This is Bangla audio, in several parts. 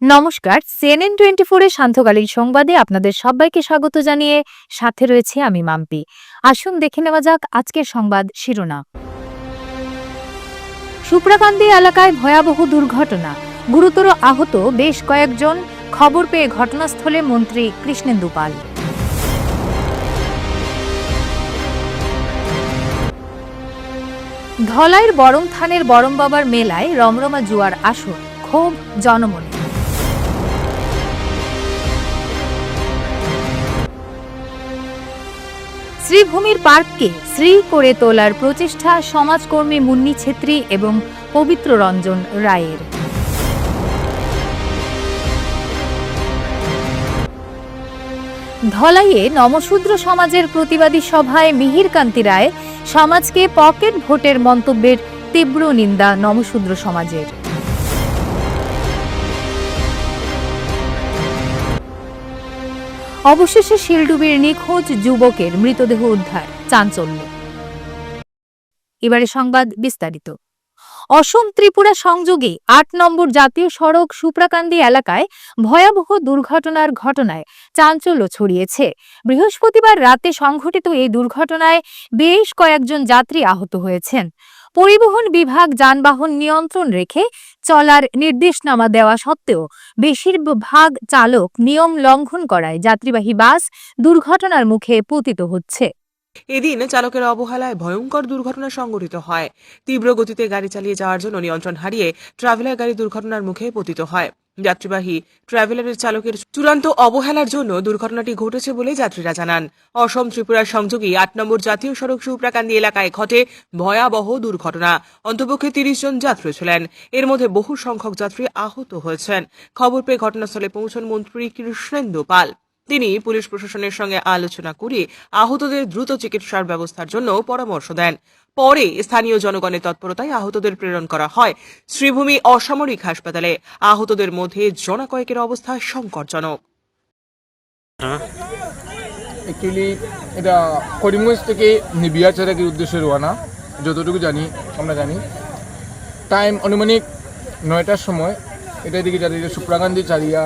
নমস্কার, CNN24 এর সান্ধ্যকালীন সংবাদে আপনাদের সবাইকে স্বাগত জানিয়ে সাথে রয়েছে আমি মাম্পি। আসুন দেখে নেওয়া যাক আজকের সংবাদ শিরোনাম। সুপ্রাকান্দি এলাকায় ভয়াবহ দুর্ঘটনা, গুরুতর আহত বেশ কয়েকজন, খবর পেয়ে ঘটনাস্থলে মন্ত্রী কৃষ্ণেন্দু পাল। ধলাইয়ের বরম থানের বরম বাবার মেলায় রমরমা জুয়ার আসর, ক্ষোভ জনমনে। শ্রীভূমির পার্ককে শ্রী করে তোলার প্রচেষ্টা সমাজকর্মী মুন্নি ছেত্রী এবং পবিত্র রঞ্জন রায়ের। ধলাইয়ে নমশূদ্র সমাজের প্রতিবাদী সভায় মিহিরকান্তি রায়, সমাজকে পকেট ভোটের মন্তব্যের তীব্র নিন্দা নমশূদ্র সমাজের। অবশেষে শিলডুবির নিখোঁজ যুবকের মৃতদেহ উদ্ধার, চাঞ্চল্য। এবারে সংবাদ বিস্তারিত। অসম ত্রিপুরা সংযোগে ৮ নম্বর জাতীয় সড়ক সুপ্রাকান্দি এলাকায় ভয়াবহ দুর্ঘটনার ঘটনায় চাঞ্চল্য ছড়িয়েছে। বৃহস্পতিবার রাতে সংঘটিত এই দুর্ঘটনায় বেশ কয়েকজন যাত্রী আহত হয়েছেন। পরিবহন বিভাগ যানবাহন নিয়ন্ত্রণ রেখে চলার নির্দেশনামা দেওয়া সত্ত্বেও বেশিরভাগ চালক নিয়ম লঙ্ঘন করায় যাত্রীবাহী বাস দুর্ঘটনার মুখে পতিত হচ্ছে। এদিন চালকের অবহেলায় ভয়ঙ্কর দুর্ঘটনা সংঘটিত হয়। তীব্র গতিতে গাড়ি চালিয়ে যাওয়ার জন্য নিয়ন্ত্রণ হারিয়ে ট্রাভেলার গাড়ি দুর্ঘটনার মুখে পতিত হয়। যাত্রীবাহী ট্রাভেলারের চালকের চূড়ান্ত অবহেলার জন্য দুর্ঘটনাটি ঘটেছে বলে যাত্রীরা জানান। অসম ত্রিপুরার সংযোগী ৮ নম্বর জাতীয় সড়ক সুপ্রাকান্দি এলাকায় ঘটে ভয়াবহ দুর্ঘটনা। অন্তপক্ষে ৩০ জন যাত্রী ছিলেন, এর মধ্যে বহু সংখ্যক যাত্রী আহত হয়েছেন। খবর পেয়ে ঘটনাস্থলে পৌঁছন মন্ত্রী কৃষ্ণেন্দু পাল। তিনি পুলিশ প্রশাসনের সঙ্গে আলোচনা করে আহতদের দ্রুত চিকিৎসার ব্যবস্থার জন্য পরামর্শ দেন। পরে স্থানীয় জনগণের তৎপরতায় আহতদের প্রেরণ করা হয় শ্রীভূমি অসামরিক হাসপাতালে। আহতদের মধ্যে জনকয়েকের অবস্থা সংকটজনক। অ্যাকচুয়ালি এটা করিমগঞ্জ থেকে নিবিয়াচারাকের উদ্দেশ্যে রওনা, যতটুকু জানি আমরা জানি। টাইম আনুমানিক ৯টার সময় এটা দিকে যাতে সুপ্রাকান্দি চারিয়া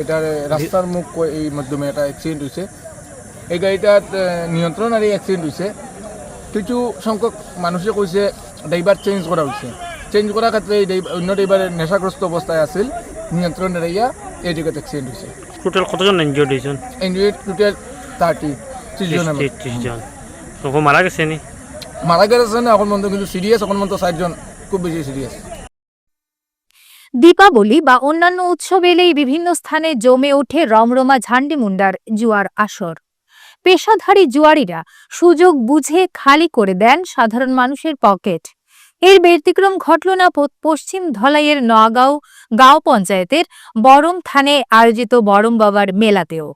এটার রাস্তার মুখ এই মাধ্যমে একটা অ্যাক্সিডেন্ট হয়েছে। এই গাড়িটার নিয়ন্ত্রণ আর এই অ্যাক্সিডেন্ট হয়েছে। কিছু সংখ্যক মানুষে কৈছে ড্রাইভার চেঞ্জ করা হয়েছে। চেঞ্জ করার ক্ষেত্রে অন্য ড্রাইভারের নেশাগ্রস্ত অবস্থায় আছিল, নিয়ন্ত্রণ হারাইয়া এই জায়গাতে অ্যাক্সিডেন্ট হয়েছে। টোটাল কতজন ইনজিওর্ড হয়েছেন? ইনজিওর্ড টোটাল 30 জন। 30 জন মারা গেছে নি? মারা গেছে না এখন পর্যন্ত, কিন্তু সিরিয়াস এখন পর্যন্ত 4 জন খুব বেশি সিরিয়াস। দীপাবলি বা অন্যান্য উৎসব এলেই বিভিন্ন স্থানে জমে ওঠে রমরমা ঝান্ডিমুন্ডার জুয়ার আসর। পেশাধারী জুয়ারিরা সুযোগ বুঝে খালি করে দেন সাধারণ মানুষের পকেট। এর ব্যতিক্রম ঘটল না পশ্চিম ধলাইয়ের নোয়াগাঁও গাঁও পঞ্চায়েতের বরম থানে আয়োজিত বরম বাবার মেলাতেও।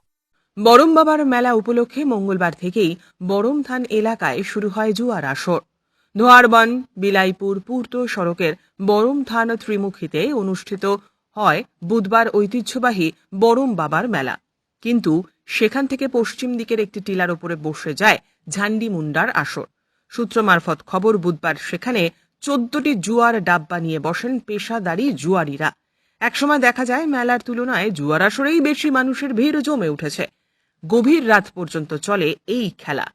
বরম বাবার মেলা উপলক্ষে মঙ্গলবার থেকেই বরম থান এলাকায় শুরু হয় জুয়ার আসর। ধোয়ারবন বিলাইপুর পূর্ত সড়কের বরম থান ত্রিমুখীতে অনুষ্ঠিত হয় বুধবার ঐতিহ্যবাহী বরম বাবার মেলা। কিন্তু সেখান থেকে পশ্চিম দিকের একটি টিলার উপরে বসে যায় ঝান্ডি মুন্ডার আসর। সূত্র মারফত খবর, বুধবার সেখানে 14টি জুয়ার ডাব্বা নিয়ে বসেন পেশাদারী জুয়ারিরা। একসময় দেখা যায় মেলার তুলনায় জুয়ার আসরেই বেশি মানুষের ভিড় জমে উঠেছে। গভীর রাত পর্যন্ত চলে এই খেলা।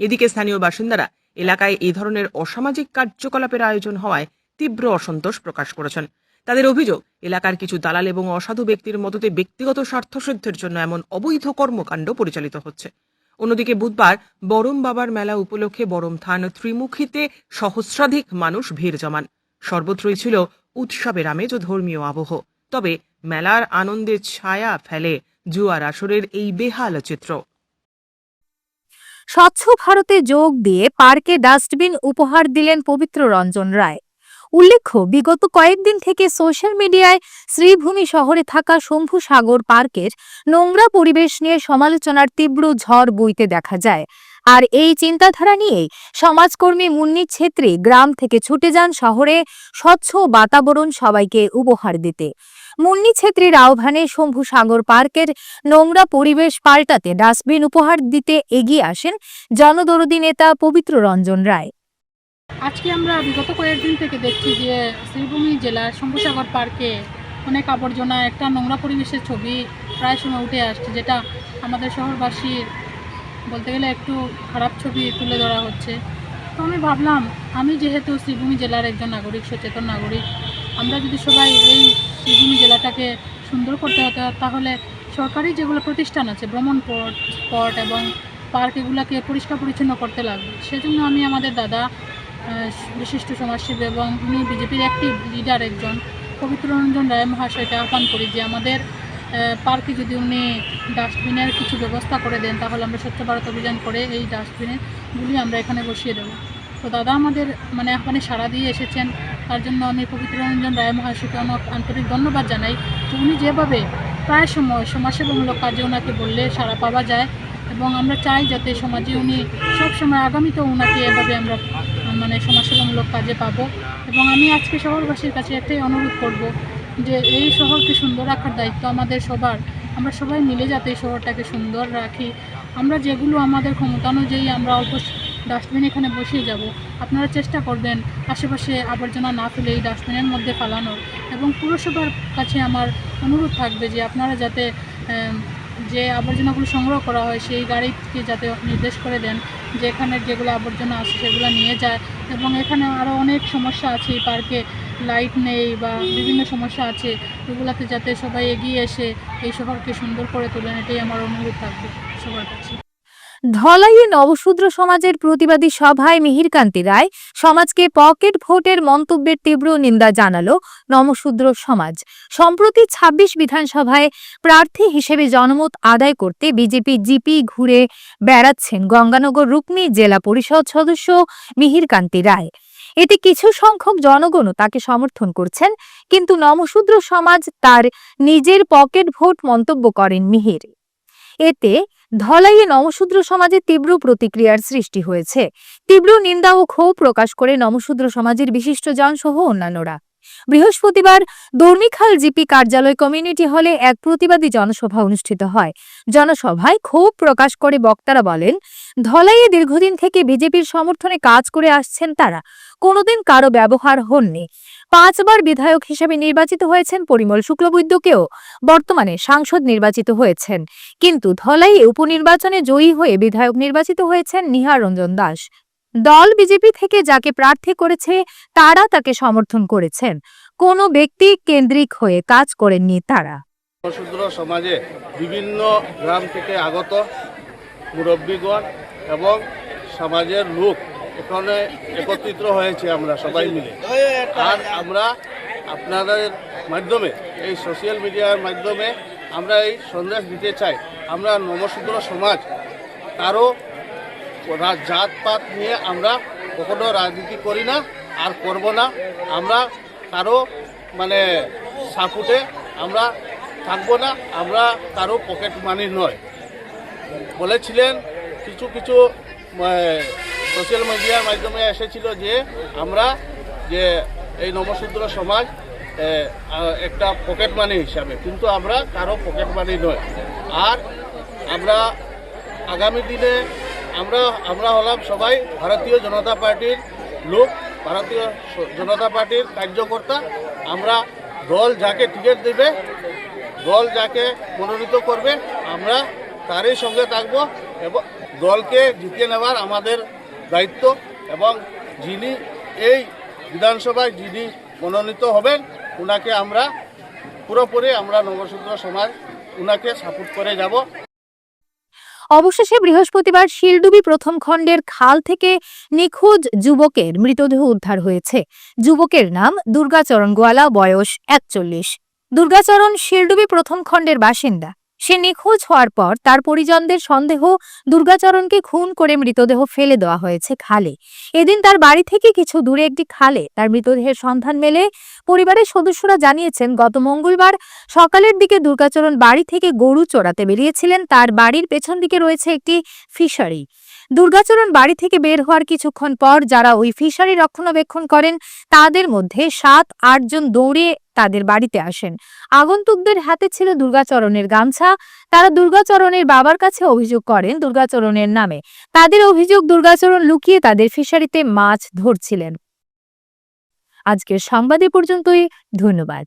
এদিকে স্থানীয় বাসিন্দারা এলাকায় এই ধরনের অসামাজিক কার্যকলাপের আয়োজন হওয়ায় তীব্র অসন্তোষ প্রকাশ করেছেন। তাদের অভিযোগ, এলাকার কিছু দালাল এবং অসাধু ব্যক্তির মদতে ব্যক্তিগত স্বার্থসিদ্ধির জন্য এমন অবৈধ কর্মকাণ্ড পরিচালিত হচ্ছে। অন্যদিকে বুধবার বরম বাবার মেলা উপলক্ষে বরম থান ত্রিমুখীতে সহস্রাধিক মানুষ ভিড় জমান। সর্বত্রই ছিল উৎসবের আমেজ ও ধর্মীয় আবহ। তবে মেলার আনন্দে ছায়া ফেলে জুয়ার আসরের এই বেহাল চিত্র। স্বচ্ছ ভারতে যোগ দিয়ে পার্কে ডাস্টবিন উপহার দিলেন পবিত্র রঞ্জন রায়। উল্লেখ্য, বিগত কয়েকদিন থেকে সোশ্যাল মিডিয়ায় শ্রীভূমি শহরে থাকা শম্ভু সাগর পার্কের নোংরা পরিবেশ নিয়ে সমালোচনার তীব্র ঝড় বইতে দেখা যায়। আর এই চিন্তাধারা নিয়েই সমাজকর্মী মুন্নি ছেত্রী গ্রাম থেকে ছুটে যান শহরে স্বচ্ছ বাতাবরণ সবাইকে উপহার দিতে। মুন্নি ছেত্রীর আহ্বানে শম্ভু সাগর পার্কের নোংরা পরিবেশ পাল্টাতে ডাস্টবিন উপহার দিতে এগিয়ে আসেন জনদরদী নেতা পবিত্র রঞ্জন রায়। আজকে আমরা বিগত কয়েকদিন থেকে দেখছি যে শ্রীভূমি জেলার শম্ভুসাগর পার্কে অনেক আবর্জনা, একটা নোংরা পরিবেশের ছবি প্রায় সময় উঠে আসছে, যেটা আমাদের শহরবাসীর বলতে গেলে একটু খারাপ ছবি তুলে ধরা হচ্ছে। তো আমি ভাবলাম, আমি যেহেতু শ্রীভূমি জেলার একজন নাগরিক, সচেতন নাগরিক, আমরা যদি সবাই এই শ্রীভূমি জেলাটাকে সুন্দর করতে হতো, তাহলে সরকারি যেগুলো প্রতিষ্ঠান আছে, ভ্রমণ স্পট এবং পার্ক, এগুলোকে পরিষ্কার পরিচ্ছন্ন করতে লাগবে। সেজন্য আমি আমাদের দাদা, বিশিষ্ট সমাজসেবী এবং উনি বিজেপির অ্যাক্টিভ লিডার একজন, পবিত্র রঞ্জন রায় মহাশয়কে আহ্বান করি যে আমাদের পার্কে যদি উনি ডাস্টবিনের কিছু ব্যবস্থা করে দেন, তাহলে আমরা স্বচ্ছ ভারত অভিযান করে এই ডাস্টবিনগুলি আমরা এখানে বসিয়ে দেবো। তো দাদা আমাদের আহ্বানে সাড়া দিয়ে এসেছেন, তার জন্য আমি পবিত্র রঞ্জন রায় মহাশয়কে অনেক আন্তরিক ধন্যবাদ জানাই। তো উনি যেভাবে প্রায় সময় সমাজসেবামূলক কাজে ওনাকে বললে সাড়া পাওয়া যায়, এবং আমরা চাই যাতে সমাজে উনি সবসময় আগামীতেও ওনাকে এভাবে আমরা সমাজসেবামূলক কাজে পাবো। এবং আমি আজকে শহরবাসীর কাছে একটাই অনুরোধ করব যে এই শহরকে সুন্দর রাখার দায়িত্ব আমাদের সবার। আমরা সবাই মিলে যাতে এই শহরটাকে সুন্দর রাখি। আমরা যেগুলো আমাদের ক্ষমতা অনুযায়ী আমরা অল্প ডাস্টবিন এখানে বসিয়ে যাব, আপনারা চেষ্টা করবেন আশেপাশে আবর্জনা না ফেলে এই ডাস্টবিনের মধ্যে ফেলানোর। এবং পুরসভার কাছে আমার অনুরোধ থাকবে যে আপনারা যাতে যে আবর্জনাগুলো সংগ্রহ করা হয় সেই গাড়িকে যাতে নির্দেশ করে দেন যে এখানে যেগুলো আবর্জনা আছে সেগুলো নিয়ে যায়। এবং এখানে আরও অনেক সমস্যা আছে, এই পার্কে লাইট নেই বা বিভিন্ন সমস্যা আছে, ওগুলোতে যাতে সবাই এগিয়ে এসে এই শহরকে সুন্দর করে তোলেন, এটাই আমার অনুরোধ থাকবে সবার কাছে। ধলাইয়ে নবশূদ্র সমাজের প্রতিবাদী সভায় মিহিরকান্তি রায় সমাজকে পকেট ভোটের মন্তব্যের তীব্র নিন্দা জানালো নবশূদ্র সমাজ। সম্প্রতি ২৬ বিধানসভায় প্রার্থী হিসেবে জনমত আদায় করতে বিজেপি জিপি ঘুরে বেড়াচ্ছেন গঙ্গানগর রুকনি জেলা পরিষদ সদস্য মিহিরকান্তি রায়। এতে কিছু সংখ্যক জনগণও তাকে সমর্থন করছেন, কিন্তু নবশূদ্র সমাজ তার নিজের পকেট ভোট মন্তব্য করেন মিহির। এতে ধলাইয়ে নবশূদ্র সমাজে তীব্র প্রতিক্রিয়ার সৃষ্টি হয়েছে। তীব্র নিন্দা ও ক্ষোভ প্রকাশ করে নবশূদ্র সমাজের বিশিষ্টজন সহ অন্যান্যরা। বৃহস্পতিবার দর্মিখাল জিপি কার্যালয় কমিউনিটি হলে এক প্রতিবাদী জনসভা অনুষ্ঠিত হয়। জনসভায় ক্ষোভ প্রকাশ করে বক্তারা বলেন, ধলাইয়ে দীর্ঘদিন থেকে বিজেপির সমর্থনে কাজ করে আসছেন তারা, কোনোদিন কারো ব্যবহার হননি। 5 বার বিধায়ক হিসেবে নির্বাচিত হয়েছেন পরিমল শুক্লবৈদ্যকেও বর্তমানে সাংসদ নির্বাচিত হয়েছেন, কিন্তু ধলাইয়ে উপনির্বাচনে জয়ী হয়ে বিধায়ক নির্বাচিত হয়েছেন নিহার রঞ্জন দাস। দল বিজেপি থেকে যাকে প্রার্থী করেছে তারা তাকে সমর্থন করেছেন, কোনো ব্যক্তি কেন্দ্রিক হয়ে কাজ করেননি তারা। নবশূদ্র সমাজে বিভিন্ন গ্রাম থেকে আগত মুরব্বীগণ এবং সমাজের লোক এখানে একত্রিত হয়েছে, আমরা সবাই মিলে। আর আমরা আপনাদের মাধ্যমে, এই সোশ্যাল মিডিয়ার মাধ্যমে আমরা এই সন্দেশ দিতে চাই, আমরা নবশূদ্র সমাজ কারো জাতপাত নিয়ে আমরা কখনো রাজনীতি করি না আর করব না। আমরা কারো সাপোর্টে আমরা থাকবো না, আমরা কারো পকেট মানি নয়। বলেছিলেন কিছু কিছু সোশ্যাল মিডিয়ার মাধ্যমে এসেছিল যে আমরা যে এই নবশূদ্র সমাজ একটা পকেট মানি হিসাবে, কিন্তু আমরা কারো পকেট মানি নয়। আর আমরা আগামী দিনে আমরা হলাম সবাই ভারতীয় জনতা পার্টির লোক, ভারতীয় জনতা পার্টির কার্যকর্তা। আমরা দল যাকে টিকিট দেবে, দল যাকে মনোনীত করবে, আমরা তারই সঙ্গে থাকব এবং দলকে জিতিয়ে নেওয়ার আমাদের দায়িত্ব। এবং যিনি এই বিধানসভায় যিনি মনোনীত হবেন ওনাকে আমরা পুরোপুরি আমরা নবশূদ্র সমাজ ওনাকে সাপোর্ট করে যাব। অবশেষে বৃহস্পতিবার শিলডুবি প্রথম খণ্ডের খাল থেকে নিখোঁজ যুবকের মৃতদেহ উদ্ধার হয়েছে। যুবকের নাম দুর্গাচরণ গোয়ালা, বয়স 41। দুর্গাচরণ শিলডুবি প্রথম খণ্ডের বাসিন্দা। সে নিখোঁজ হওয়ার পর তার পরিজনদের সন্দেহ দুর্গাচরণকে খুন করে মৃতদেহ ফেলে দেওয়া হয়েছে খালে। এদিন তার বাড়ি থেকে কিছু দূরে একটি খালে তার মৃতদেহের সন্ধান মেলে। পরিবারের সদস্যরা জানিয়েছেন, গত মঙ্গলবার সকালের দিকে দুর্গাচরণ বাড়ি থেকে গরু চড়াতে বেরিয়েছিলেন। তার বাড়ির পেছন দিকে রয়েছে একটি ফিশারি। দুর্গাচরণ বাড়ি থেকে বের হওয়ার কিছুক্ষণ পর যারা ওই ফিশারি রক্ষণাবেক্ষণ করেন তাদের মধ্যে 7-8 জন দৌড়ে তাদের বাড়িতে আসেন। আগন্তুকদের হাতে ছিল দুর্গাচরণের গামছা। তারা দুর্গাচরণের বাবার কাছে অভিযোগ করেন দুর্গাচরণের নামে। তাদের অভিযোগ, দুর্গাচরণ লুকিয়ে তাদের ফিশারিতে মাছ ধরছিলেন। আজকের সংবাদ এ পর্যন্তই। ধন্যবাদ।